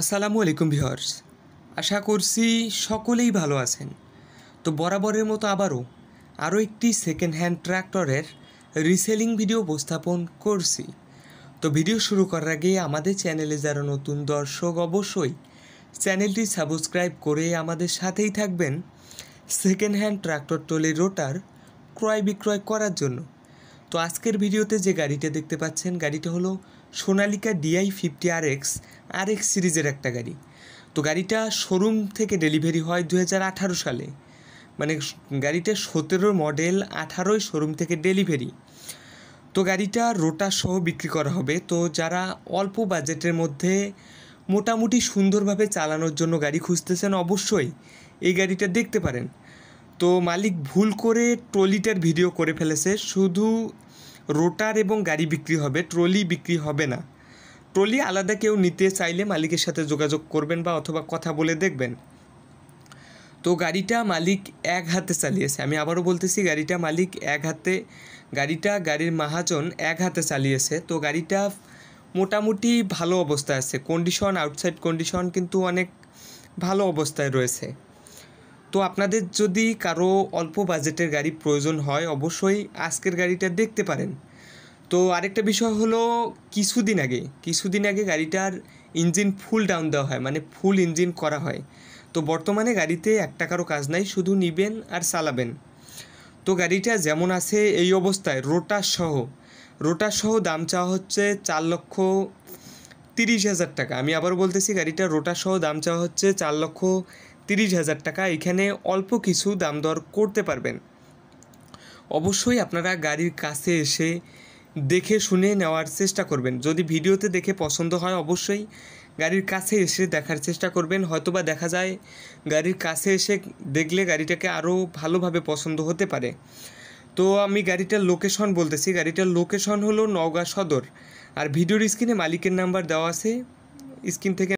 আসসালামু আলাইকুম ভিউয়ার্স, আশা করছি সকলেই ভালো আছেন। তো বরাবরের মতো আরও একটি সেকেন্ড হ্যান্ড ট্র্যাক্টরের রিসেলিং ভিডিও উপস্থাপন করছি। তো ভিডিও শুরু করার আগে আমাদের চ্যানেলে যারা নতুন দর্শক অবশ্যই চ্যানেলটি সাবস্ক্রাইব করে আমাদের সাথেই থাকবেন সেকেন্ড হ্যান্ড ট্র্যাক্টর ট্রলি রোটার ক্রয় বিক্রয় করার জন্য। তো আজকের ভিডিওতে যে গাড়িটা দেখতে পাচ্ছেন গাড়িটা হলো সোনালিকা DI50 RX সিরিজের একটা গাড়ি। তো গাড়িটা শোরুম থেকে ডেলিভারি হয় 2018 সালে, মানে গাড়িটা 17 মডেল, 18 শোরুম থেকে ডেলিভারি। তো গাড়িটা রোটার সহ বিক্রি করা হবে। তো যারা অল্প বাজেটের মধ্যে মোটামুটি সুন্দরভাবে চালানোর জন্য গাড়ি খুঁজতেছেন অবশ্যই এই গাড়িটা দেখতে পারেন। তো মালিক ভুল করে ট্রলিটার ভিডিও করে ফেলেছে, শুধু রোটার এবং গাড়ি বিক্রি হবে, ট্রলি বিক্রি হবে না। ট্রলি আলাদা কেউ নিতে চাইলে মালিকের সাথে যোগাযোগ করবেন বা অথবা কথা বলে দেখবেন। তো গাড়িটা মালিক এক হাতে চালিয়েছে, আমি আবারও বলতেছি গাড়িটা মালিক এক হাতে, গাড়ির মাহাজন এক হাতে চালিয়েছে। তো গাড়িটা মোটামুটি ভালো অবস্থায় আছে, কন্ডিশন আউটসাইড কন্ডিশন কিন্তু অনেক ভালো অবস্থায় রয়েছে। তো আপনাদের যদি কারো অল্প বাজেটের গাড়ি প্রয়োজন হয় অবশ্যই আজকের গাড়িটা দেখতে পারেন। তো আরেকটা বিষয় হলো কিছুদিন আগে গাড়িটার ইঞ্জিন ফুল ডাউন দেওয়া হয়, মানে ফুল ইঞ্জিন করা হয়। তো বর্তমানে গাড়িতে এক টাকারও কাজ নাই, শুধু নিবেন আর চালাবেন। তো গাড়িটা যেমন আছে এই অবস্থায় রোটার সহ দাম চাওয়া হচ্ছে 4,30,000 টাকা। আমি আবার বলতেছি গাড়িটা রোটার সহ দাম চাওয়া হচ্ছে 4,30,000 টাকা। এখানে অল্প কিছু দাম দর করতে পারবেন। অবশ্যই আপনারা গাড়ির কাছে এসে দেখে শুনে নেওয়ার চেষ্টা করবেন। যদি ভিডিওতে দেখে পছন্দ হয় অবশ্যই গাড়ির কাছে এসে দেখার চেষ্টা করবেন। হয়তোবা দেখা যায় গাড়ির কাছে এসে দেখলে গাড়িটাকে আরও ভালোভাবে পছন্দ হতে পারে। তো আমি গাড়িটার লোকেশন বলতেছি, গাড়িটার লোকেশন হলো নওগাঁ সদর। আর ভিডিওর স্ক্রিনে মালিকের নাম্বার দেওয়া আছে, স্ক্রিন থেকে